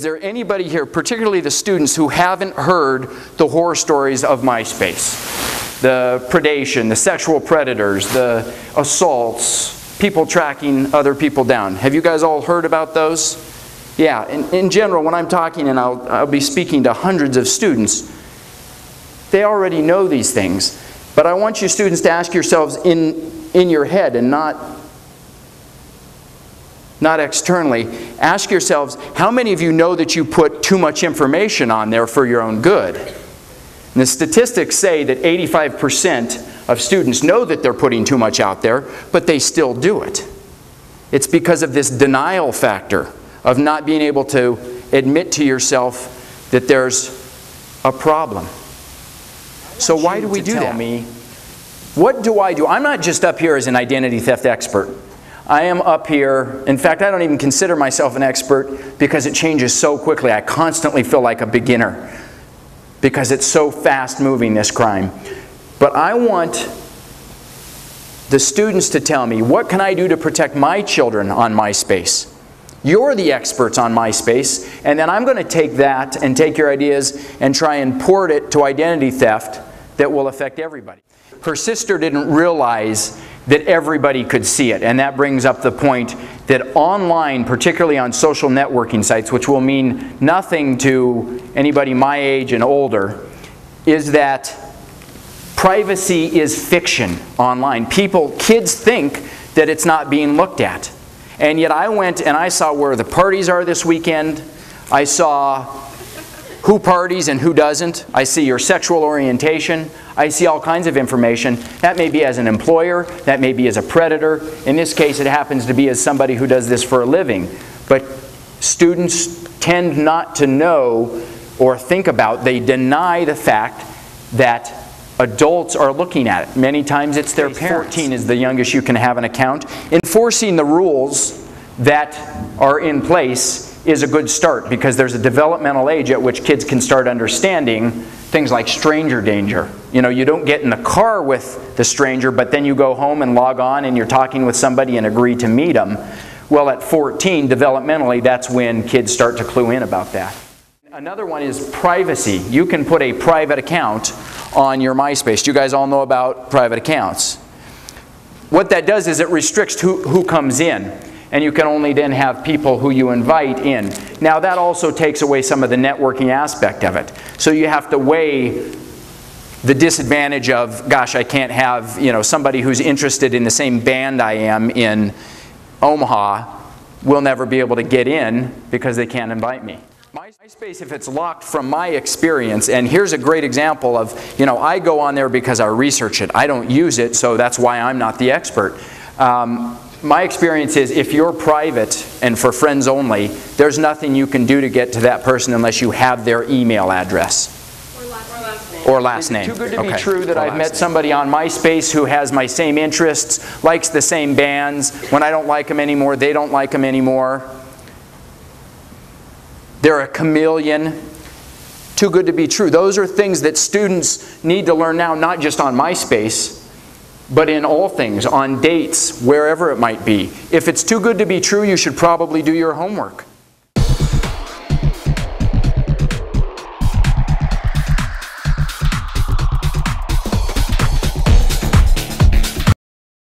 is there anybody here, particularly the students, who haven't heard the horror stories of MySpace? The predation, the sexual predators, the assaults, people tracking other people down. Have you guys all heard about those? Yeah, in general, when I'm talking, and I'll be speaking to hundreds of students, they already know these things. But I want you students to ask yourselves in your head and not externally. Ask yourselves, how many of you know that you put too much information on there for your own good? And the statistics say that 85% of students know that they're putting too much out there, but they still do it. It's because of this denial factor of not being able to admit to yourself that there's a problem. So why do we do that? What do I do? I'm not just up here as an identity theft expert. I am up here, in fact, I don't even consider myself an expert because it changes so quickly. I constantly feel like a beginner because it's so fast moving, this crime. But I want the students to tell me, what can I do to protect my children on MySpace? You're the experts on MySpace, and then I'm going to take that and take your ideas and try and port it to identity theft that will affect everybody. Her sister didn't realize that everybody could see it, and that brings up the point that online, particularly on social networking sites, which will mean nothing to anybody my age and older, is that privacy is fiction online. Kids think that it's not being looked at. And yet I went and I saw where the parties are this weekend. I saw who parties and who doesn't. I see your sexual orientation. I see all kinds of information. That may be as an employer, that may be as a predator. In this case, it happens to be as somebody who does this for a living. But students tend not to know or think about, they deny the fact that adults are looking at it. Many times it's their parents. 14 is the youngest you can have an account. Enforcing the rules that are in place is a good start because there's a developmental age at which kids can start understanding things like stranger danger. You know, you don't get in the car with the stranger, but then you go home and log on and you're talking with somebody and agree to meet them. Well, at 14, developmentally, that's when kids start to clue in about that. Another one is privacy. You can put a private account on your MySpace. You guys all know about private accounts. What that does is it restricts who comes in. And you can only then have people who you invite in. Now that also takes away some of the networking aspect of it. So you have to weigh the disadvantage of, gosh, I can't have, you know, somebody who's interested in the same band I am in Omaha will never be able to get in because they can't invite me. MySpace, if it's locked from my experience, and here's a great example of, you know, I go on there because I research it. I don't use it, so that's why I'm not the expert. My experience is if you're private and for friends only, there's nothing you can do to get to that person unless you have their email address. Or last name. Is it too good to be true that I've met somebody on MySpace who has my same interests, likes the same bands. When I don't like them anymore, they don't like them anymore. They're a chameleon. Too good to be true. Those are things that students need to learn now, not just on MySpace, but in all things, on dates, wherever it might be. If it's too good to be true, you should probably do your homework.